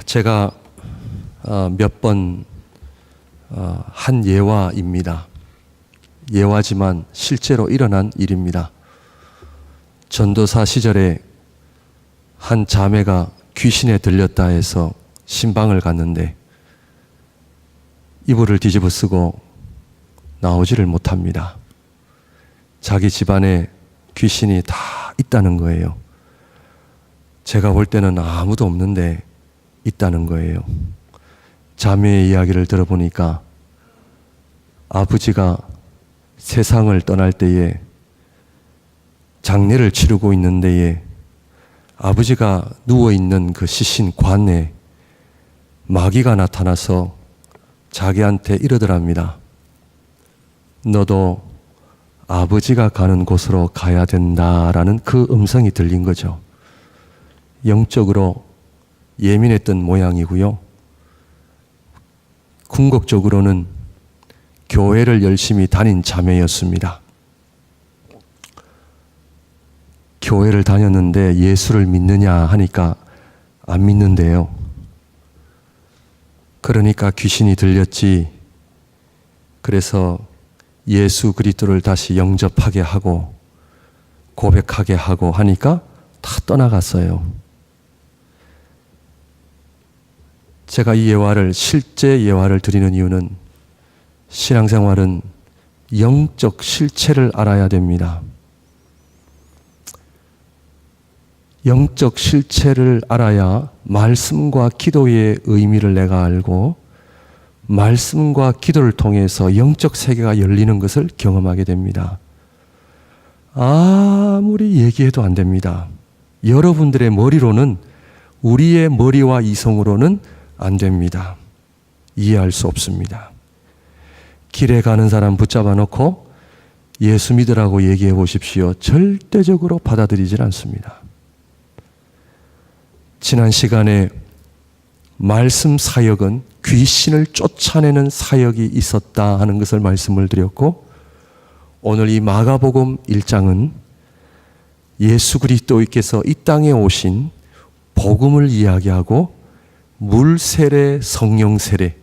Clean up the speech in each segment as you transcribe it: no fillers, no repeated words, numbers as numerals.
제가 몇 번 한 예화입니다. 예화지만 실제로 일어난 일입니다. 전도사 시절에 한 자매가 귀신에 들렸다 해서 신방을 갔는데 이불을 뒤집어 쓰고 나오지를 못합니다. 자기 집안에 귀신이 다 있다는 거예요. 제가 볼 때는 아무도 없는데 있다는 거예요. 자매의 이야기를 들어보니까 아버지가 세상을 떠날 때에 장례를 치르고 있는 데에 아버지가 누워있는 그 시신관에 마귀가 나타나서 자기한테 이러더랍니다. 너도 아버지가 가는 곳으로 가야 된다라는 그 음성이 들린 거죠. 영적으로 예민했던 모양이고요. 궁극적으로는 교회를 열심히 다닌 자매였습니다. 교회를 다녔는데 예수를 믿느냐 하니까 안 믿는데요. 그러니까 귀신이 들렸지. 그래서 예수 그리스도를 다시 영접하게 하고 고백하게 하고 하니까 다 떠나갔어요. 제가 이 예화를 실제 예화를 드리는 이유는 신앙생활은 영적 실체를 알아야 됩니다. 영적 실체를 알아야 말씀과 기도의 의미를 내가 알고 말씀과 기도를 통해서 영적 세계가 열리는 것을 경험하게 됩니다. 아무리 얘기해도 안 됩니다. 여러분들의 머리로는, 우리의 머리와 이성으로는 안 됩니다. 이해할 수 없습니다. 길에 가는 사람 붙잡아 놓고 예수 믿으라고 얘기해 보십시오. 절대적으로 받아들이질 않습니다. 지난 시간에 말씀 사역은 귀신을 쫓아내는 사역이 있었다 하는 것을 말씀을 드렸고, 오늘 이 마가복음 1장은 예수 그리스도께서 이 땅에 오신 복음을 이야기하고 물 세례, 성령 세례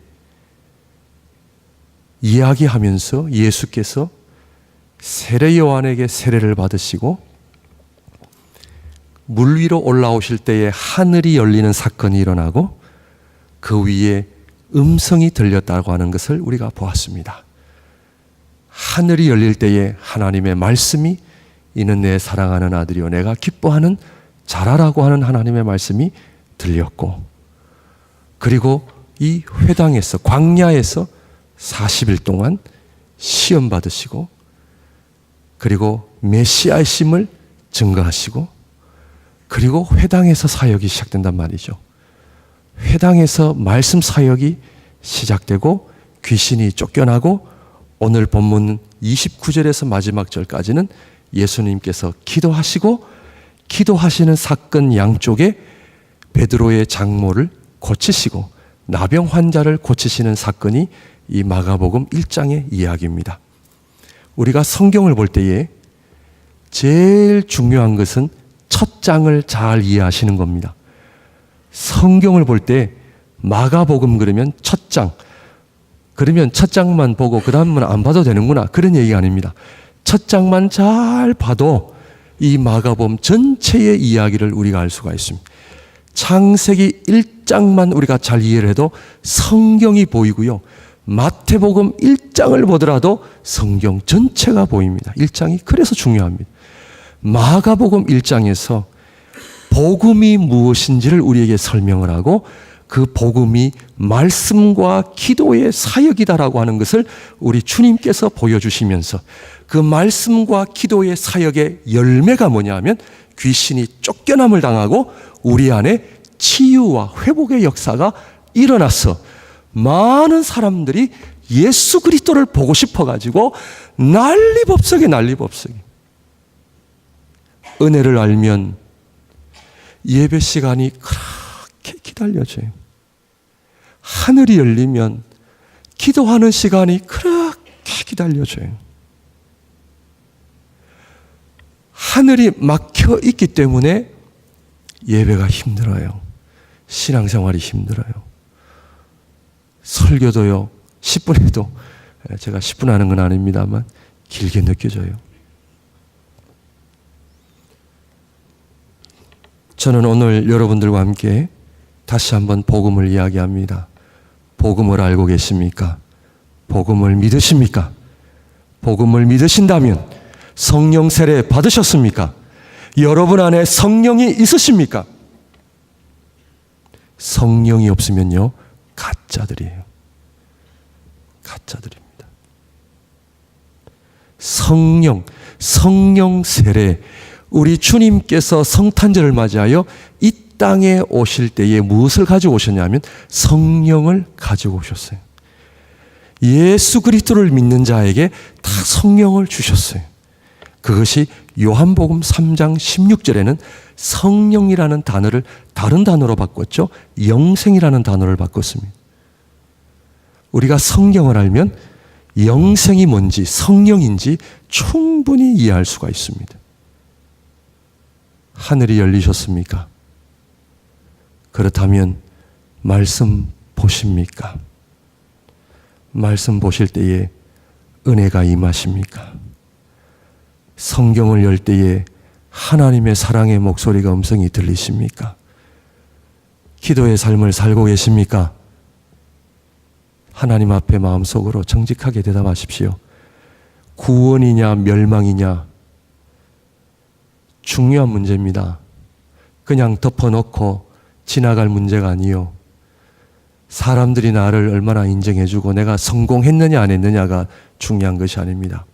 이야기하면서 예수께서 세례 요한에게 세례를 받으시고 물 위로 올라오실 때에 하늘이 열리는 사건이 일어나고 그 위에 음성이 들렸다고 하는 것을 우리가 보았습니다. 하늘이 열릴 때에 하나님의 말씀이 이는 내 사랑하는 아들이요 내가 기뻐하는 자라라고 하는 하나님의 말씀이 들렸고, 그리고 이 회당에서 광야에서 40일 동안 시험 받으시고, 그리고 메시아의 심을 증거하시고, 그리고 회당에서 사역이 시작된단 말이죠. 회당에서 말씀 사역이 시작되고 귀신이 쫓겨나고 오늘 본문 29절에서 마지막 절까지는 예수님께서 기도하시고 기도하시는 사건 양쪽에 베드로의 장모를 고치시고 나병 환자를 고치시는 사건이 이 마가복음 1장의 이야기입니다. 우리가 성경을 볼 때에 제일 중요한 것은 첫 장을 잘 이해하시는 겁니다. 성경을 볼 때 마가복음 그러면 첫 장, 그러면 첫 장만 보고 그 다음은 안 봐도 되는구나, 그런 얘기가 아닙니다. 첫 장만 잘 봐도 이 마가복음 전체의 이야기를 우리가 알 수가 있습니다. 창세기 1장만 우리가 잘 이해를 해도 성경이 보이고요. 마태복음 1장을 보더라도 성경 전체가 보입니다. 1장이 그래서 중요합니다. 마가복음 1장에서 복음이 무엇인지를 우리에게 설명을 하고 그 복음이 말씀과 기도의 사역이다라고 하는 것을 우리 주님께서 보여주시면서 그 말씀과 기도의 사역의 열매가 뭐냐 하면 귀신이 쫓겨남을 당하고 우리 안에 치유와 회복의 역사가 일어나서 많은 사람들이 예수 그리스도를 보고 싶어가지고 난리법석에 난리법석에, 은혜를 알면 예배 시간이 그렇게 기다려져요. 하늘이 열리면 기도하는 시간이 그렇게 기다려져요. 하늘이 막혀 있기 때문에 예배가 힘들어요. 신앙생활이 힘들어요. 설교도요, 10분 해도, 제가 10분 하는 건 아닙니다만 길게 느껴져요. 저는 오늘 여러분들과 함께 다시 한번 복음을 이야기합니다. 복음을 알고 계십니까? 복음을 믿으십니까? 복음을 믿으신다면 성령 세례 받으셨습니까? 여러분 안에 성령이 있으십니까? 성령이 없으면요, 가짜들이에요. 가짜들입니다. 성령 세례. 우리 주님께서 성탄절을 맞이하여 이 땅에 오실 때에 무엇을 가지고 오셨냐면 성령을 가지고 오셨어요. 예수 그리스도를 믿는 자에게 다 성령을 주셨어요. 그것이 요한복음 3장 16절에는 성령이라는 단어를 다른 단어로 바꿨죠. 영생이라는 단어를 바꿨습니다. 우리가 성령을 알면 영생이 뭔지, 성령인지 충분히 이해할 수가 있습니다. 하늘이 열리셨습니까? 그렇다면 말씀 보십니까? 말씀 보실 때에 은혜가 임하십니까? 성경을 열 때에 하나님의 사랑의 목소리가 음성이 들리십니까? 기도의 삶을 살고 계십니까? 하나님 앞에 마음속으로 정직하게 대답하십시오. 구원이냐 멸망이냐 중요한 문제입니다. 그냥 덮어놓고 지나갈 문제가 아니요. 사람들이 나를 얼마나 인정해주고 내가 성공했느냐 안 했느냐가 중요한 것이 아닙니다.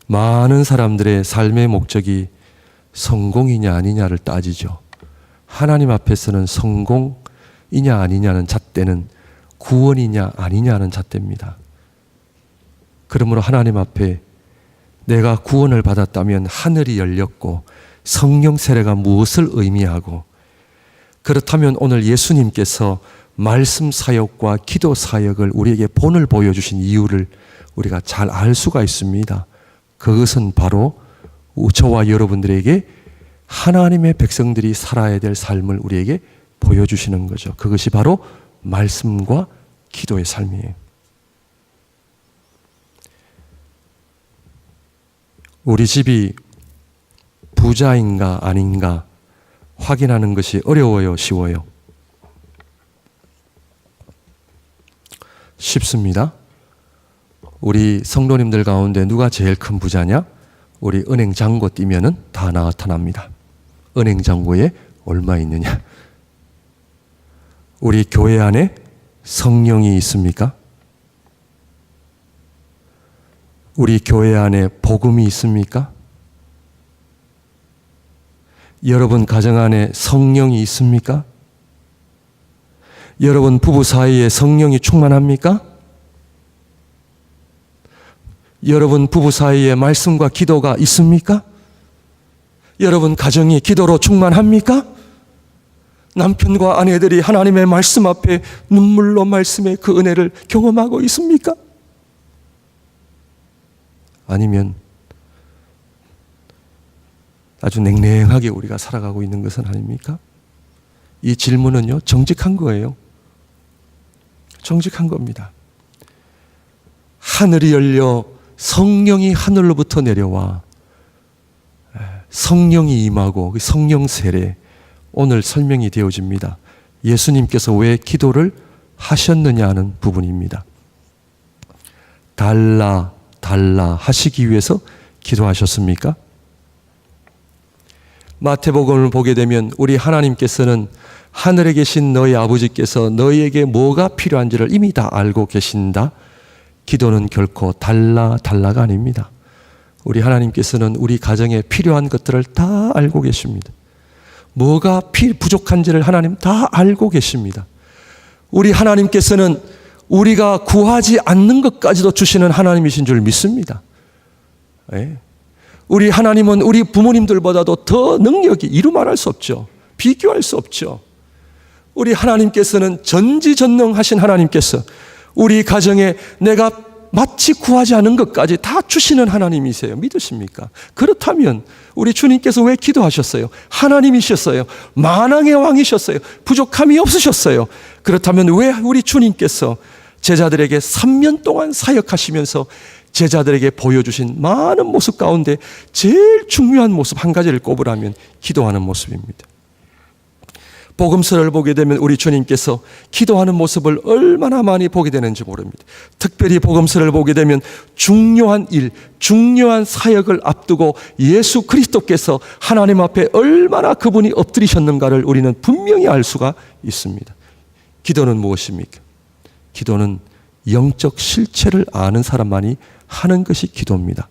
많은 사람들의 삶의 목적이 성공이냐 아니냐를 따지죠. 하나님 앞에서는 성공이냐 아니냐는 잣대는 구원이냐 아니냐는 잣대입니다. 그러므로 하나님 앞에 내가 구원을 받았다면 하늘이 열렸고 성령 세례가 무엇을 의미하고, 그렇다면 오늘 예수님께서 말씀 사역과 기도 사역을 우리에게 본을 보여주신 이유를 우리가 잘 알 수가 있습니다. 그것은 바로 저와 여러분들에게 하나님의 백성들이 살아야 될 삶을 우리에게 보여주시는 거죠. 그것이 바로 말씀과 기도의 삶이에요. 우리 집이 부자인가 아닌가 확인하는 것이 어려워요, 쉬워요? 쉽습니다. 우리 성도님들 가운데 누가 제일 큰 부자냐? 우리 은행 잔고 띄면은 다 나타납니다. 은행 잔고에 얼마 있느냐? 우리 교회 안에 성령이 있습니까? 우리 교회 안에 복음이 있습니까? 여러분 가정 안에 성령이 있습니까? 여러분 부부 사이에 성령이 충만합니까? 여러분 부부 사이에 말씀과 기도가 있습니까? 여러분 가정이 기도로 충만합니까? 남편과 아내들이 하나님의 말씀 앞에 눈물로 말씀의 그 은혜를 경험하고 있습니까? 아니면 아주 냉랭하게 우리가 살아가고 있는 것은 아닙니까? 이 질문은요, 정직한 거예요. 정직한 겁니다. 하늘이 열려 성령이 하늘로부터 내려와 성령이 임하고 성령 세례, 오늘 설명이 되어집니다. 예수님께서 왜 기도를 하셨느냐 하는 부분입니다. 달라 하시기 위해서 기도하셨습니까? 마태복음을 보게 되면 우리 하나님께서는 하늘에 계신 너희 아버지께서 너희에게 뭐가 필요한지를 이미 다 알고 계신다. 기도는 결코 달라가 아닙니다. 우리 하나님께서는 우리 가정에 필요한 것들을 다 알고 계십니다. 뭐가 부족한지를 하나님 다 알고 계십니다. 우리 하나님께서는 우리가 구하지 않는 것까지도 주시는 하나님이신 줄 믿습니다. 예. 우리 하나님은 우리 부모님들보다도 더 능력이 이루 말할 수 없죠. 비교할 수 없죠. 우리 하나님께서는 전지전능하신 하나님께서 우리 가정에 내가 마치 구하지 않은 것까지 다 주시는 하나님이세요. 믿으십니까? 그렇다면 우리 주님께서 왜 기도하셨어요? 하나님이셨어요. 만왕의 왕이셨어요. 부족함이 없으셨어요. 그렇다면 왜 우리 주님께서 제자들에게 3년 동안 사역하시면서 제자들에게 보여주신 많은 모습 가운데 제일 중요한 모습 한 가지를 꼽으라면 기도하는 모습입니다. 복음서를 보게 되면 우리 주님께서 기도하는 모습을 얼마나 많이 보게 되는지 모릅니다. 특별히 복음서를 보게 되면 중요한 일, 중요한 사역을 앞두고 예수 그리스도께서 하나님 앞에 얼마나 그분이 엎드리셨는가를 우리는 분명히 알 수가 있습니다. 기도는 무엇입니까? 기도는 영적 실체를 아는 사람만이 하는 것이 기도입니다.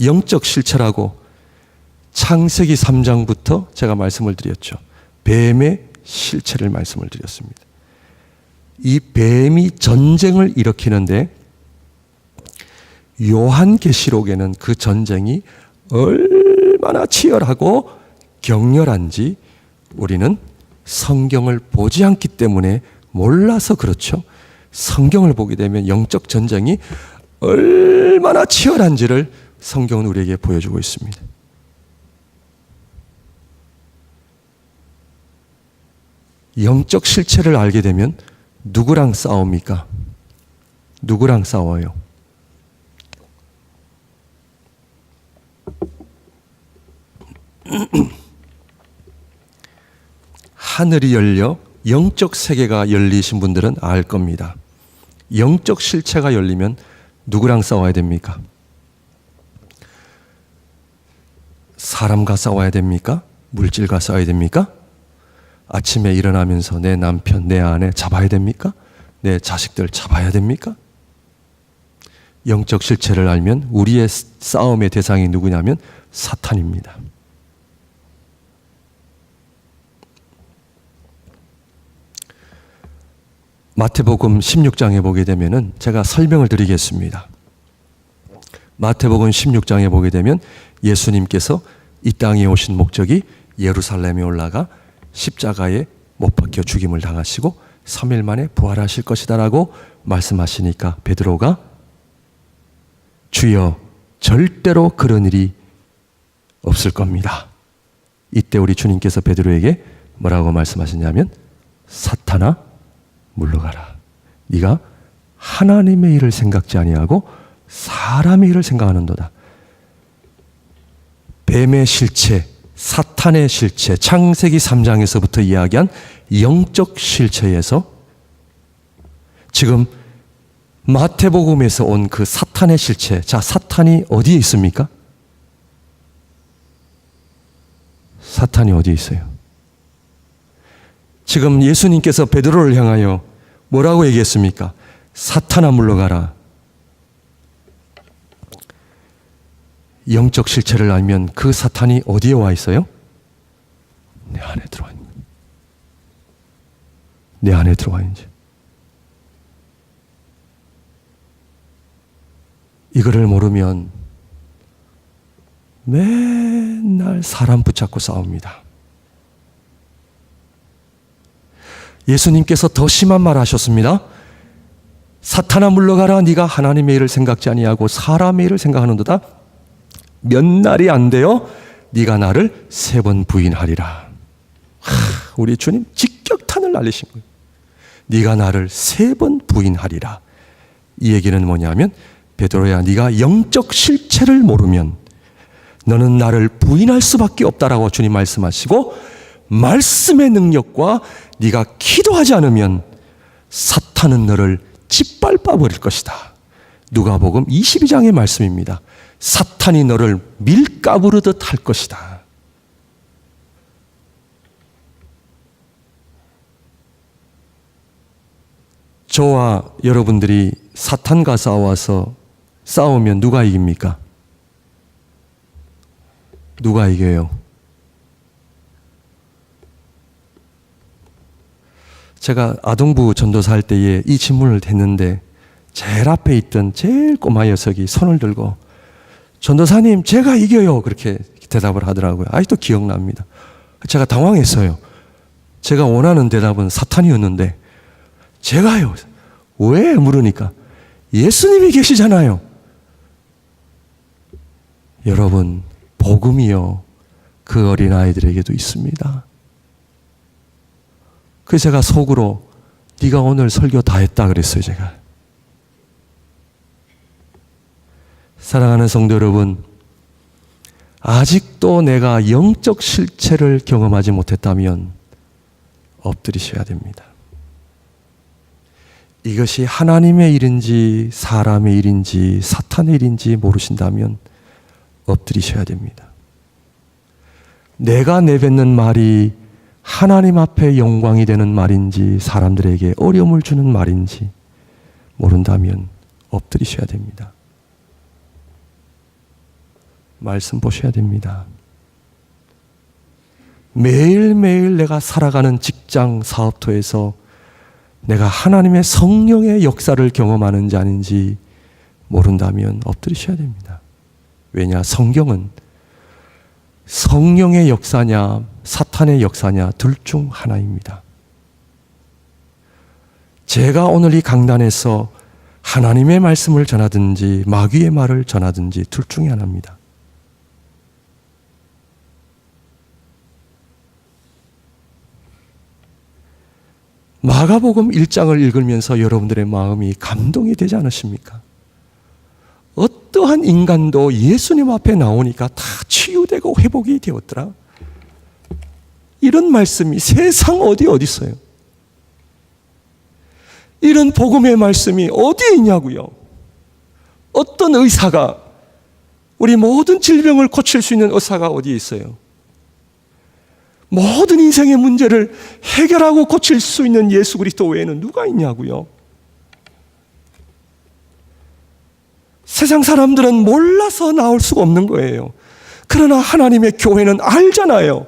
영적 실체라고 창세기 3장부터 제가 말씀을 드렸죠. 뱀의 실체를 말씀을 드렸습니다. 이 뱀이 전쟁을 일으키는데 요한계시록에는 그 전쟁이 얼마나 치열하고 격렬한지 우리는 성경을 보지 않기 때문에 몰라서 그렇죠. 성경을 보게 되면 영적 전쟁이 얼마나 치열한지를 성경은 우리에게 보여주고 있습니다. 영적 실체를 알게 되면 누구랑 싸웁니까? 누구랑 싸워요? 하늘이 열려 영적 세계가 열리신 분들은 알 겁니다. 영적 실체가 열리면 누구랑 싸워야 됩니까? 사람과 싸워야 됩니까? 물질과 싸워야 됩니까? 아침에 일어나면서 내 남편, 내 아내 잡아야 됩니까? 내 자식들 잡아야 됩니까? 영적 실체를 알면 우리의 싸움의 대상이 누구냐면 사탄입니다. 마태복음 16장에 보게 되면은 제가 설명을 드리겠습니다. 마태복음 16장에 보게 되면 예수님께서 이 땅에 오신 목적이 예루살렘에 올라가 십자가에 못 박혀 죽임을 당하시고 3일 만에 부활하실 것이다라고 말씀하시니까 베드로가 주여 절대로 그런 일이 없을 겁니다. 이때 우리 주님께서 베드로에게 뭐라고 말씀하시냐면 사탄아 물러가라. 네가 하나님의 일을 생각지 아니하고 사람의 일을 생각하는도다. 뱀의 실체, 사탄의 실체, 창세기 3장에서부터 이야기한 영적 실체에서 지금 마태복음에서 온 그 사탄의 실체, 자, 사탄이 어디에 있습니까? 사탄이 어디에 있어요? 지금 예수님께서 베드로를 향하여 뭐라고 얘기했습니까? 사탄아 물러가라. 영적 실체를 알면 그 사탄이 어디에 와 있어요? 내 안에 들어와 있는 거예요. 내 안에 들어와 있는지. 이거를 모르면 맨날 사람 붙잡고 싸웁니다. 예수님께서 더 심한 말 하셨습니다. 사탄아 물러가라. 네가 하나님의 일을 생각지 아니하고 사람의 일을 생각하는도다. 몇 날이 안 되어 네가 나를 3번 부인하리라. 우리 주님 직격탄을 날리신 거예요. 네가 나를 3번 부인하리라. 이 얘기는 뭐냐면 베드로야, 네가 영적 실체를 모르면 너는 나를 부인할 수밖에 없다라고 주님 말씀하시고, 말씀의 능력과 네가 기도하지 않으면 사탄은 너를 짓밟아 버릴 것이다. 누가복음 22장의 말씀입니다. 사탄이 너를 밀가부르듯 할 것이다. 저와 여러분들이 사탄과 싸우면 누가 이깁니까? 누가 이겨요? 제가 아동부 전도사 할 때에 이 질문을 했는데 제일 앞에 있던 제일 꼬마 녀석이 손을 들고 전도사님 제가 이겨요 그렇게 대답을 하더라고요. 아직도 기억납니다. 제가 당황했어요. 제가 원하는 대답은 사탄이었는데 제가요. 왜 물으니까 예수님이 계시잖아요. 여러분, 복음이요, 그 어린아이들에게도 있습니다. 그래서 제가 속으로 네가 오늘 설교 다 했다 그랬어요. 제가. 사랑하는 성도 여러분, 아직도 내가 영적 실체를 경험하지 못했다면 엎드리셔야 됩니다. 이것이 하나님의 일인지 사람의 일인지 사탄의 일인지 모르신다면 엎드리셔야 됩니다. 내가 내뱉는 말이 하나님 앞에 영광이 되는 말인지 사람들에게 어려움을 주는 말인지 모른다면 엎드리셔야 됩니다. 말씀 보셔야 됩니다. 매일매일 내가 살아가는 직장 사업터에서 내가 하나님의 성령의 역사를 경험하는지 아닌지 모른다면 엎드리셔야 됩니다. 왜냐? 성경은 성령의 역사냐 사탄의 역사냐 둘 중 하나입니다. 제가 오늘 이 강단에서 하나님의 말씀을 전하든지 마귀의 말을 전하든지 둘 중에 하나입니다. 마가복음 1장을 읽으면서 여러분들의 마음이 감동이 되지 않으십니까? 어떠한 인간도 예수님 앞에 나오니까 다 치유되고 회복이 되었더라. 이런 말씀이 세상 어디 있어요? 이런 복음의 말씀이 어디에 있냐고요? 어떤 의사가, 우리 모든 질병을 고칠 수 있는 의사가 어디에 있어요? 모든 인생의 문제를 해결하고 고칠 수 있는 예수 그리스도 외에는 누가 있냐고요? 세상 사람들은 몰라서 나올 수가 없는 거예요. 그러나 하나님의 교회는 알잖아요.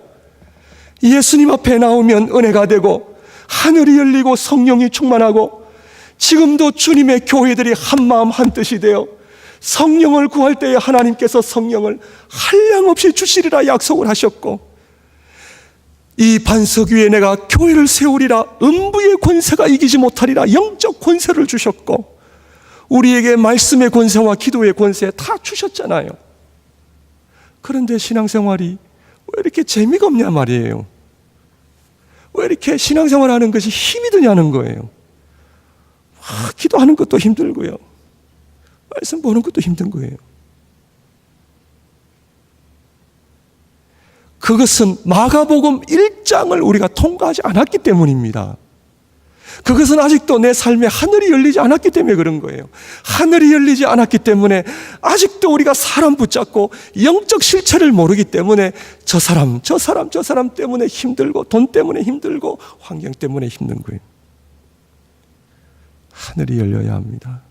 예수님 앞에 나오면 은혜가 되고 하늘이 열리고 성령이 충만하고 지금도 주님의 교회들이 한마음 한뜻이 되어 성령을 구할 때에 하나님께서 성령을 한량없이 주시리라 약속을 하셨고, 이 반석 위에 내가 교회를 세우리라, 음부의 권세가 이기지 못하리라 영적 권세를 주셨고, 우리에게 말씀의 권세와 기도의 권세 다 주셨잖아요. 그런데 신앙생활이 왜 이렇게 재미가 없냐 말이에요. 왜 이렇게 신앙생활하는 것이 힘이 드냐는 거예요. 기도하는 것도 힘들고요, 말씀 보는 것도 힘든 거예요. 그것은 마가복음 1장을 우리가 통과하지 않았기 때문입니다. 그것은 아직도 내 삶에 하늘이 열리지 않았기 때문에 그런 거예요. 하늘이 열리지 않았기 때문에 아직도 우리가 사람 붙잡고 영적 실체를 모르기 때문에 저 사람 때문에 힘들고 돈 때문에 힘들고 환경 때문에 힘든 거예요. 하늘이 열려야 합니다.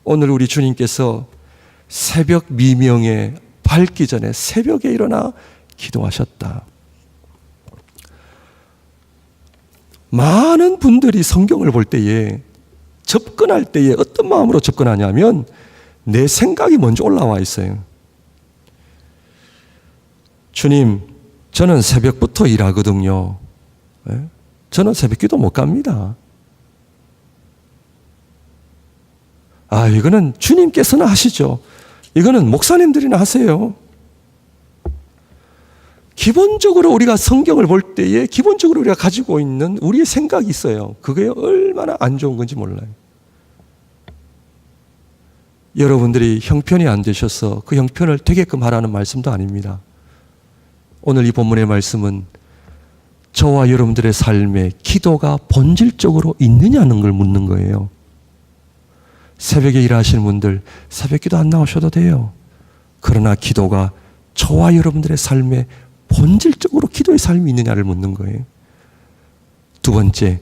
오늘 우리 주님께서 새벽 미명에 밝기 전에 새벽에 일어나 기도하셨다. 많은 분들이 성경을 볼 때에, 접근할 때에 어떤 마음으로 접근하냐면 내 생각이 먼저 올라와 있어요. 주님, 저는 새벽부터 일하거든요. 저는 새벽기도 못 갑니다. 이거는 주님께서는 하시죠. 이거는 목사님들이나 하세요. 기본적으로 우리가 성경을 볼 때에 기본적으로 우리가 가지고 있는 우리의 생각이 있어요. 그게 얼마나 안 좋은 건지 몰라요. 여러분들이 형편이 안 되셔서 그 형편을 되게끔 하라는 말씀도 아닙니다. 오늘 이 본문의 말씀은 저와 여러분들의 삶에 기도가 본질적으로 있느냐는 걸 묻는 거예요. 새벽에 일하시는 분들 새벽기도 안 나오셔도 돼요. 그러나 기도가 저와 여러분들의 삶에 본질적으로 기도의 삶이 있느냐를 묻는 거예요. 두 번째,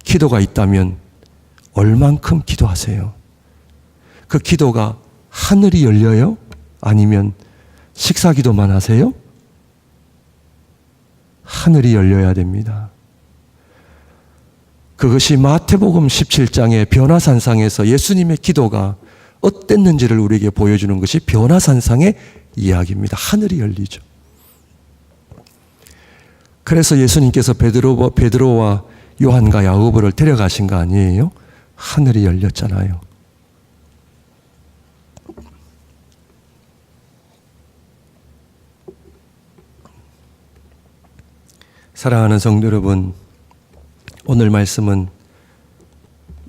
기도가 있다면 얼만큼 기도하세요? 그 기도가 하늘이 열려요? 아니면 식사 기도만 하세요? 하늘이 열려야 됩니다. 그것이 마태복음 17장의 변화산상에서 예수님의 기도가 어땠는지를 우리에게 보여주는 것이 변화산상의 이야기입니다. 하늘이 열리죠. 그래서 예수님께서 베드로와 요한과 야고보를 데려가신 거 아니에요? 하늘이 열렸잖아요. 사랑하는 성도 여러분, 오늘 말씀은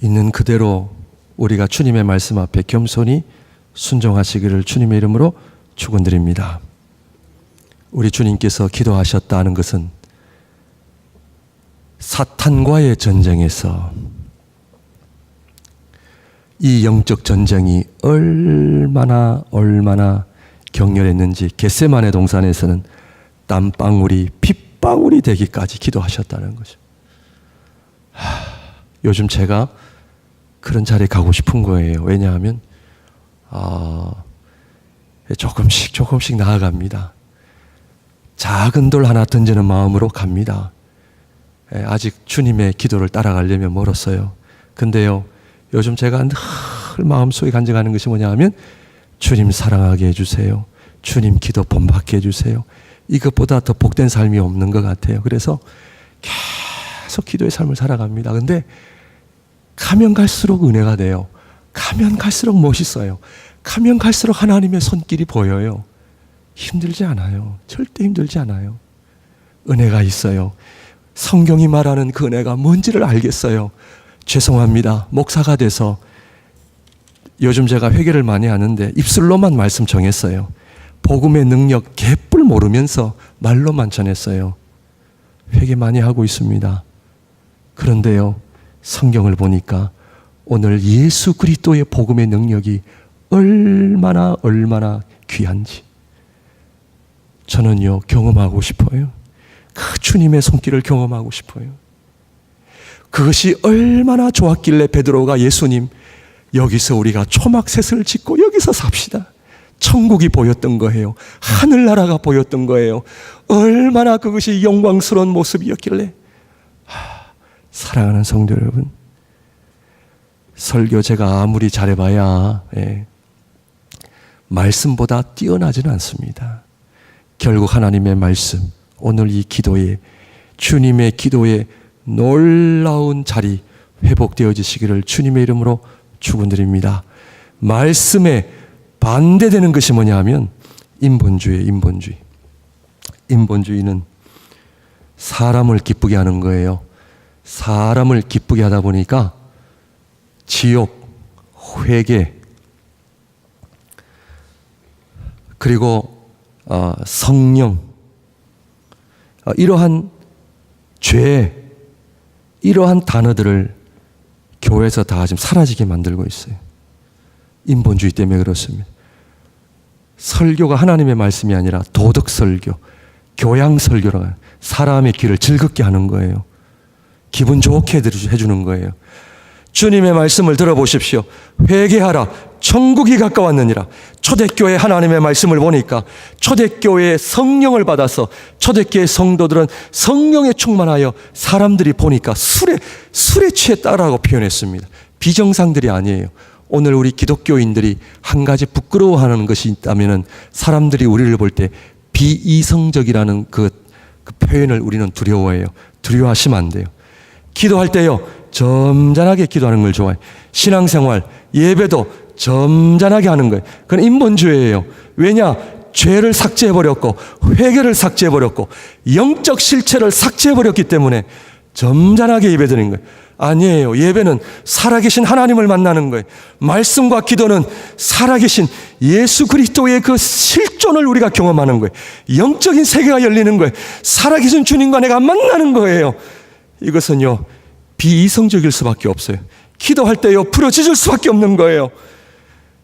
있는 그대로 우리가 주님의 말씀 앞에 겸손히 순종하시기를 주님의 이름으로 축원드립니다. 우리 주님께서 기도하셨다는 것은 사탄과의 전쟁에서 이 영적 전쟁이 얼마나 격렬했는지 겟세마네 동산에서는 땀방울이 핏방울이 되기까지 기도하셨다는 거죠. 요즘 제가 그런 자리에 가고 싶은 거예요. 왜냐하면 조금씩 나아갑니다. 작은 돌 하나 던지는 마음으로 갑니다. 아직 주님의 기도를 따라가려면 멀었어요. 근데요, 요즘 제가 늘 마음속에 간증하는 것이 뭐냐 하면 주님 사랑하게 해주세요. 주님 기도 본받게 해주세요. 이것보다 더 복된 삶이 없는 것 같아요. 그래서 계속 기도의 삶을 살아갑니다. 근데 가면 갈수록 은혜가 돼요. 가면 갈수록 멋있어요. 가면 갈수록 하나님의 손길이 보여요. 힘들지 않아요. 절대 힘들지 않아요. 은혜가 있어요. 성경이 말하는 그 은혜가 뭔지를 알겠어요. 죄송합니다. 목사가 돼서 요즘 제가 회개를 많이 하는데 입술로만 말씀 정했어요. 복음의 능력 개뿔 모르면서 말로만 전했어요. 회개 많이 하고 있습니다. 그런데요, 성경을 보니까 오늘 예수 그리스도의 복음의 능력이 얼마나 귀한지 저는요 경험하고 싶어요. 그 주님의 손길을 경험하고 싶어요. 그것이 얼마나 좋았길래 베드로가 예수님, 여기서 우리가 초막셋을 짓고 여기서 삽시다. 천국이 보였던 거예요. 하늘나라가 보였던 거예요. 얼마나 그것이 영광스러운 모습이었길래. 사랑하는 성도 여러분, 설교 제가 아무리 잘해봐야 말씀보다 뛰어나지는 않습니다. 결국 하나님의 말씀, 오늘 이 기도에, 주님의 기도에 놀라운 자리 회복되어지시기를 주님의 이름으로 축원드립니다. 말씀에 반대되는 것이 뭐냐 하면 인본주의. 인본주의는 사람을 기쁘게 하는 거예요. 사람을 기쁘게 하다 보니까 지옥, 회개, 그리고 성령, 이러한 죄, 이러한 단어들을 교회에서 다 지금 사라지게 만들고 있어요. 인본주의 때문에 그렇습니다. 설교가 하나님의 말씀이 아니라 도덕 설교, 교양 설교로 사람의 귀를 즐겁게 하는 거예요. 기분 좋게 해주는 거예요. 주님의 말씀을 들어보십시오. 회개하라, 천국이 가까웠느니라. 초대교회 하나님의 말씀을 보니까 초대교회의 성령을 받아서 초대교회 성도들은 성령에 충만하여 사람들이 보니까 술에 취했다라고 표현했습니다. 비정상들이 아니에요. 오늘 우리 기독교인들이 한 가지 부끄러워하는 것이 있다면 사람들이 우리를 볼 때 비이성적이라는 그 표현을 우리는 두려워해요. 두려워하시면 안 돼요. 기도할 때요, 점잖하게 기도하는 걸 좋아해요. 신앙생활, 예배도 점잖하게 하는 거예요. 그건 인본주의예요. 왜냐? 죄를 삭제해버렸고 회개를 삭제해버렸고 영적 실체를 삭제해버렸기 때문에 점잖하게 예배드리는 거예요. 아니에요. 예배는 살아계신 하나님을 만나는 거예요. 말씀과 기도는 살아계신 예수 그리스도의 그 실존을 우리가 경험하는 거예요. 영적인 세계가 열리는 거예요. 살아계신 주님과 내가 만나는 거예요. 이것은요, 비이성적일 수밖에 없어요. 기도할 때요, 부러지질 수밖에 없는 거예요.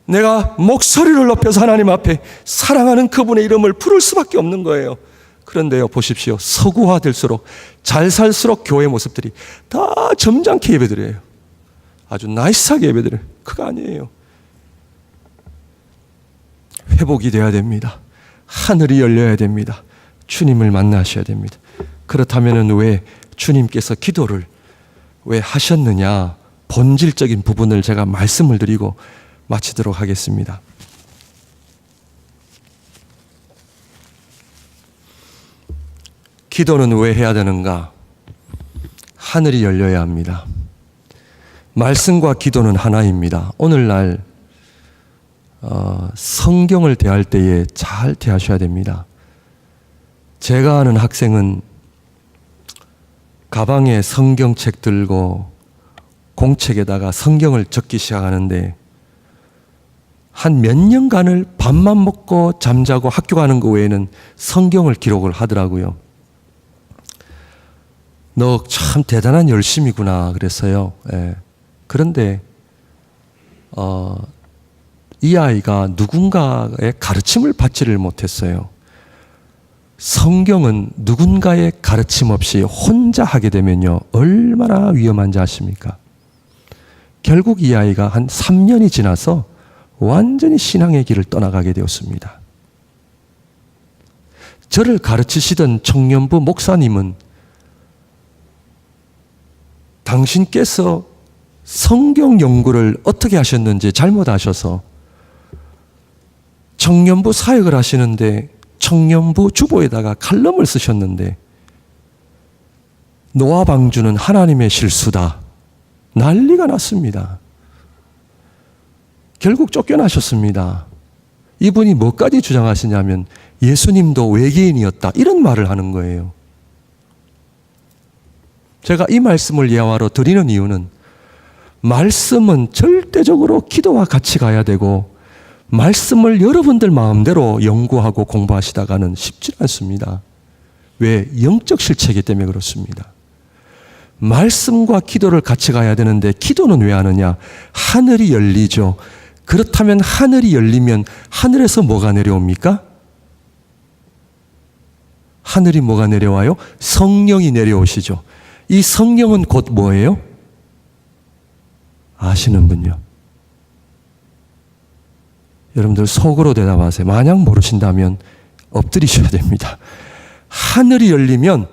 내가 목소리를 높여서 하나님 앞에 사랑하는 그분의 이름을 부를 수밖에 없는 거예요. 그런데요, 보십시오. 서구화될수록, 잘 살수록 교회 모습들이 다 점잖게 예배드려요. 아주 나이스하게 예배드려요. 그거 아니에요. 회복이 돼야 됩니다. 하늘이 열려야 됩니다. 주님을 만나셔야 됩니다. 그렇다면 왜 주님께서 기도를 왜 하셨느냐, 본질적인 부분을 제가 말씀을 드리고 마치도록 하겠습니다. 기도는 왜 해야 되는가? 하늘이 열려야 합니다. 말씀과 기도는 하나입니다. 오늘날 성경을 대할 때에 잘 대하셔야 됩니다. 제가 아는 학생은 가방에 성경책 들고 공책에다가 성경을 적기 시작하는데 한 몇 년간을 밥만 먹고 잠자고 학교 가는 거 외에는 성경을 기록을 하더라고요. 너 참 대단한 열심이구나 그랬어요. 예. 그런데 이 아이가 누군가의 가르침을 받지를 못했어요. 성경은 누군가의 가르침 없이 혼자 하게 되면요 얼마나 위험한지 아십니까? 결국 이 아이가 한 3년이 지나서 완전히 신앙의 길을 떠나가게 되었습니다. 저를 가르치시던 청년부 목사님은 당신께서 성경 연구를 어떻게 하셨는지 잘못하셔서 청년부 사역을 하시는데 청년부 주보에다가 칼럼을 쓰셨는데 노아 방주는 하나님의 실수다. 난리가 났습니다. 결국 쫓겨나셨습니다. 이분이 뭐까지 주장하시냐면 예수님도 외계인이었다 이런 말을 하는 거예요. 제가 이 말씀을 예화로 드리는 이유는 말씀은 절대적으로 기도와 같이 가야 되고 말씀을 여러분들 마음대로 연구하고 공부하시다가는 쉽지 않습니다. 왜? 영적 실체이기 때문에 그렇습니다. 말씀과 기도를 같이 가야 되는데 기도는 왜 하느냐? 하늘이 열리죠. 그렇다면 하늘이 열리면 하늘에서 뭐가 내려옵니까? 하늘이 뭐가 내려와요? 성령이 내려오시죠. 이 성령은 곧 뭐예요? 아시는 분요? 여러분들 속으로 대답하세요. 만약 모르신다면 엎드리셔야 됩니다. 하늘이 열리면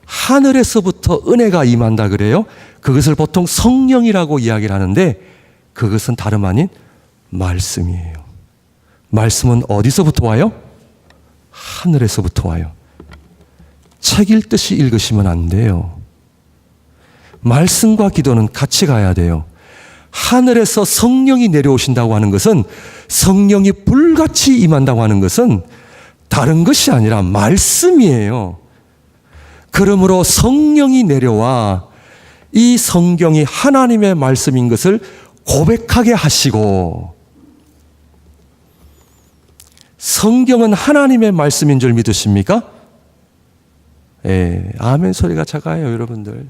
하늘에서부터 은혜가 임한다 그래요. 그것을 보통 성령이라고 이야기를 하는데 그것은 다름 아닌 말씀이에요. 말씀은 어디서부터 와요? 하늘에서부터 와요. 책 읽듯이 읽으시면 안 돼요. 말씀과 기도는 같이 가야 돼요. 하늘에서 성령이 내려오신다고 하는 것은 성령이 불같이 임한다고 하는 것은 다른 것이 아니라 말씀이에요. 그러므로 성령이 내려와 이 성경이 하나님의 말씀인 것을 고백하게 하시고 성경은 하나님의 말씀인 줄 믿으십니까? 예, 아멘 소리가 작아요, 여러분들.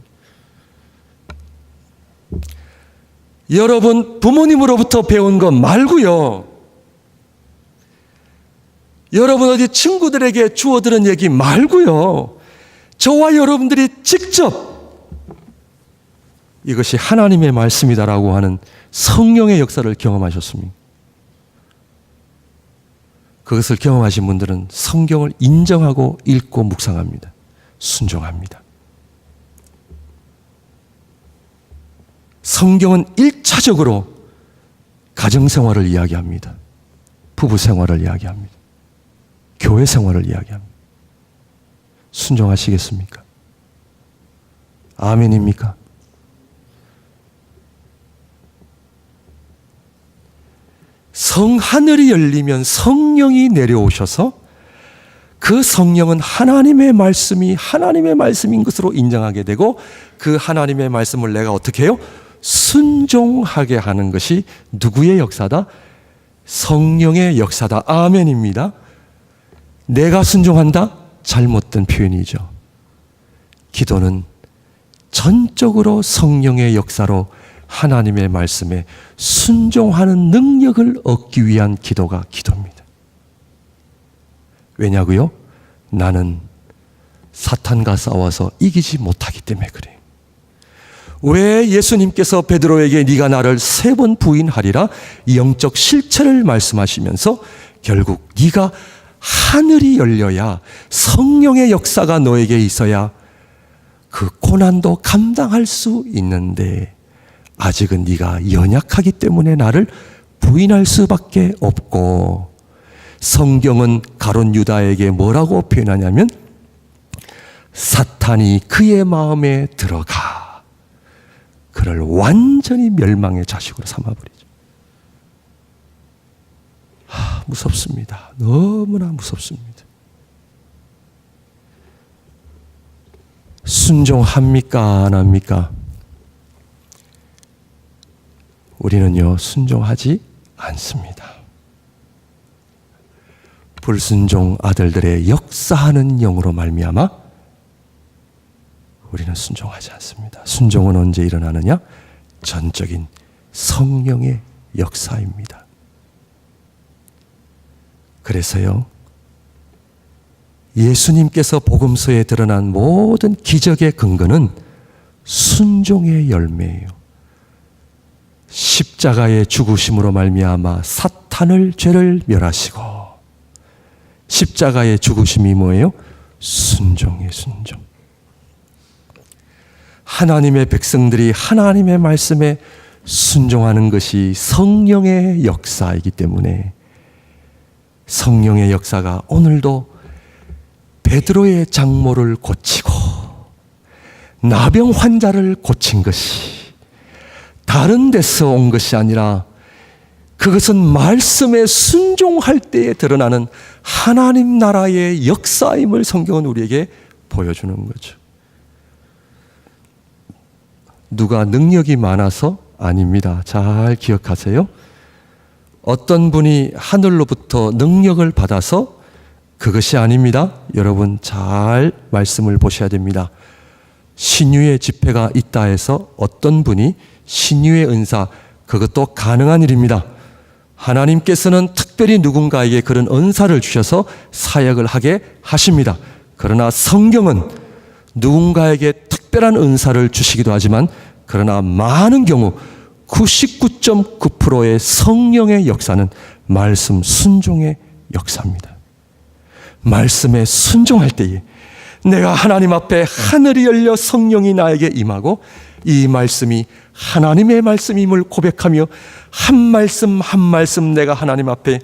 여러분 부모님으로부터 배운 것 말고요. 여러분 어디 친구들에게 주워 들은 얘기 말고요. 저와 여러분들이 직접 이것이 하나님의 말씀이다라고 하는 성령의 역사를 경험하셨습니다. 그것을 경험하신 분들은 성경을 인정하고 읽고 묵상합니다. 순종합니다. 성경은 1차적으로 가정생활을 이야기합니다. 부부생활을 이야기합니다. 교회생활을 이야기합니다. 순종하시겠습니까? 아멘입니까? 하늘이 열리면 성령이 내려오셔서 그 성령은 하나님의 말씀이 하나님의 말씀인 것으로 인정하게 되고 그 하나님의 말씀을 내가 어떻게 해요? 순종하게 하는 것이 누구의 역사다? 성령의 역사다. 아멘입니다. 내가 순종한다? 잘못된 표현이죠. 기도는 전적으로 성령의 역사로 하나님의 말씀에 순종하는 능력을 얻기 위한 기도가 기도입니다. 왜냐고요? 나는 사탄과 싸워서 이기지 못하기 때문에 그래요. 왜 예수님께서 베드로에게 네가 나를 3번 부인하리라 영적 실체를 말씀하시면서 결국 네가 하늘이 열려야 성령의 역사가 너에게 있어야 그 고난도 감당할 수 있는데 아직은 네가 연약하기 때문에 나를 부인할 수밖에 없고 성경은 가룟 유다에게 뭐라고 표현하냐면 사탄이 그의 마음에 들어가 그를 완전히 멸망의 자식으로 삼아버리죠. 무섭습니다. 너무나 무섭습니다. 순종합니까? 안 합니까? 우리는요, 순종하지 않습니다. 불순종 아들들의 역사하는 영으로 말미암아 우리는 순종하지 않습니다. 순종은 언제 일어나느냐? 전적인 성령의 역사입니다. 그래서요, 예수님께서 복음서에 드러난 모든 기적의 근거는 순종의 열매예요. 십자가의 죽으심으로 말미암아 사탄을 죄를 멸하시고, 십자가의 죽으심이 뭐예요? 순종이에요, 순종. 하나님의 백성들이 하나님의 말씀에 순종하는 것이 성령의 역사이기 때문에 성령의 역사가 오늘도 베드로의 장모를 고치고 나병 환자를 고친 것이 다른 데서 온 것이 아니라 그것은 말씀에 순종할 때에 드러나는 하나님 나라의 역사임을 성경은 우리에게 보여주는 거죠. 누가 능력이 많아서 아닙니다. 잘 기억하세요. 어떤 분이 하늘로부터 능력을 받아서 그것이 아닙니다. 여러분 잘 말씀을 보셔야 됩니다. 신유의 집회가 있다 해서 어떤 분이 신유의 은사, 그것도 가능한 일입니다. 하나님께서는 특별히 누군가에게 그런 은사를 주셔서 사역을 하게 하십니다. 그러나 성경은 누군가에게 특별한 은사를 주시기도 하지만 그러나 많은 경우 99.9%의 성령의 역사는 말씀 순종의 역사입니다. 말씀에 순종할 때에 내가 하나님 앞에 하늘이 열려 성령이 나에게 임하고 이 말씀이 하나님의 말씀임을 고백하며 한 말씀 한 말씀 내가 하나님 앞에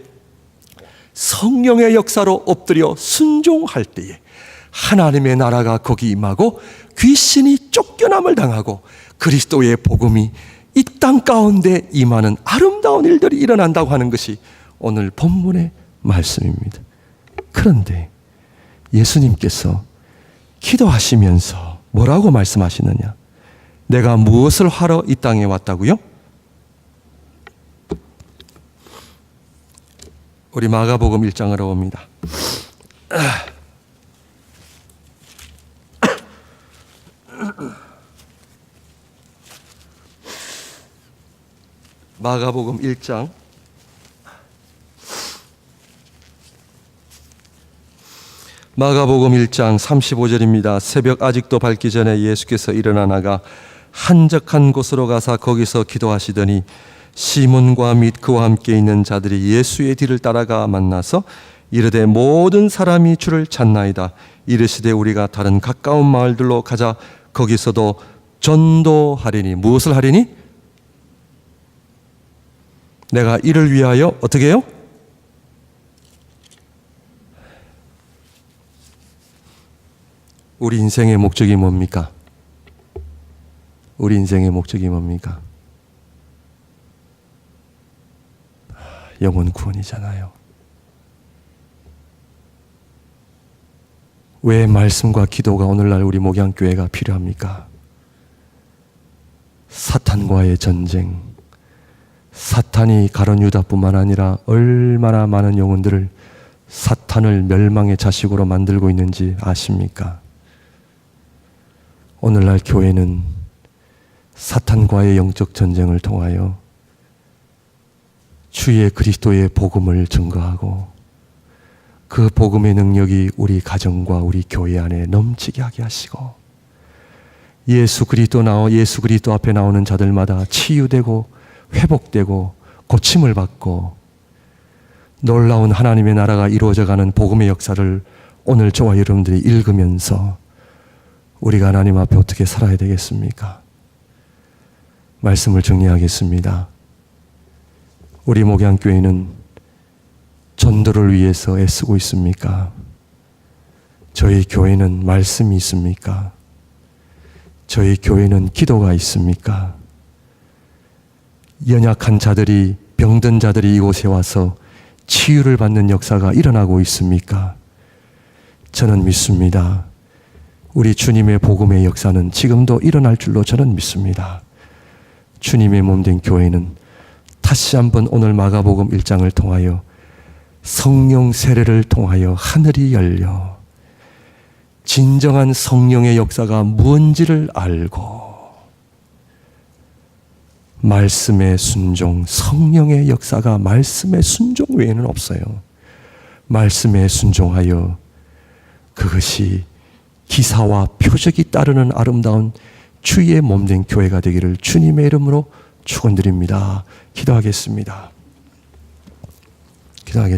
성령의 역사로 엎드려 순종할 때에 하나님의 나라가 거기 임하고 귀신이 쫓겨남을 당하고 그리스도의 복음이 이 땅 가운데 임하는 아름다운 일들이 일어난다고 하는 것이 오늘 본문의 말씀입니다. 그런데 예수님께서 기도하시면서 뭐라고 말씀하시느냐? 내가 무엇을 하러 이 땅에 왔다고요? 우리 마가복음 1장으로 옵니다. 마가복음 1장 마가복음 1장 35절입니다. 새벽 아직도 밝기 전에 예수께서 일어나 나가 한적한 곳으로 가사 거기서 기도하시더니 시몬과 및 그와 함께 있는 자들이 예수의 뒤를 따라가 만나서 이르되 모든 사람이 주를 찾나이다. 이르시되 우리가 다른 가까운 마을들로 가자. 거기서도 전도하리니. 무엇을 하리니? 내가 이를 위하여 어떻게 해요? 우리 인생의 목적이 뭡니까? 우리 인생의 목적이 뭡니까? 영혼 구원이잖아요. 왜 말씀과 기도가 오늘날 우리 목양교회가 필요합니까? 사탄과의 전쟁, 사탄이 가룟 유다뿐만 아니라 얼마나 많은 영혼들을 사탄을 멸망의 자식으로 만들고 있는지 아십니까? 오늘날 교회는 사탄과의 영적 전쟁을 통하여 주의 그리스도의 복음을 증거하고 그 복음의 능력이 우리 가정과 우리 교회 안에 넘치게 하게 하시고 예수 그리스도 앞에 나오는 자들마다 치유되고 회복되고 고침을 받고 놀라운 하나님의 나라가 이루어져가는 복음의 역사를 오늘 저와 여러분들이 읽으면서 우리가 하나님 앞에 어떻게 살아야 되겠습니까? 말씀을 정리하겠습니다. 우리 목양교회는 전도를 위해서 애쓰고 있습니까? 저희 교회는 말씀이 있습니까? 저희 교회는 기도가 있습니까? 연약한 자들이, 병든 자들이 이곳에 와서 치유를 받는 역사가 일어나고 있습니까? 저는 믿습니다. 우리 주님의 복음의 역사는 지금도 일어날 줄로 저는 믿습니다. 주님의 몸된 교회는 다시 한번 오늘 마가복음 1장을 통하여 성령 세례를 통하여 하늘이 열려 진정한 성령의 역사가 무언지를 알고 말씀의 순종, 성령의 역사가 말씀의 순종 외에는 없어요. 말씀에 순종하여 그것이 기사와 표적이 따르는 아름다운 주의 몸된 교회가 되기를 주님의 이름으로 축원드립니다. 기도하겠습니다. 기도하겠습니다.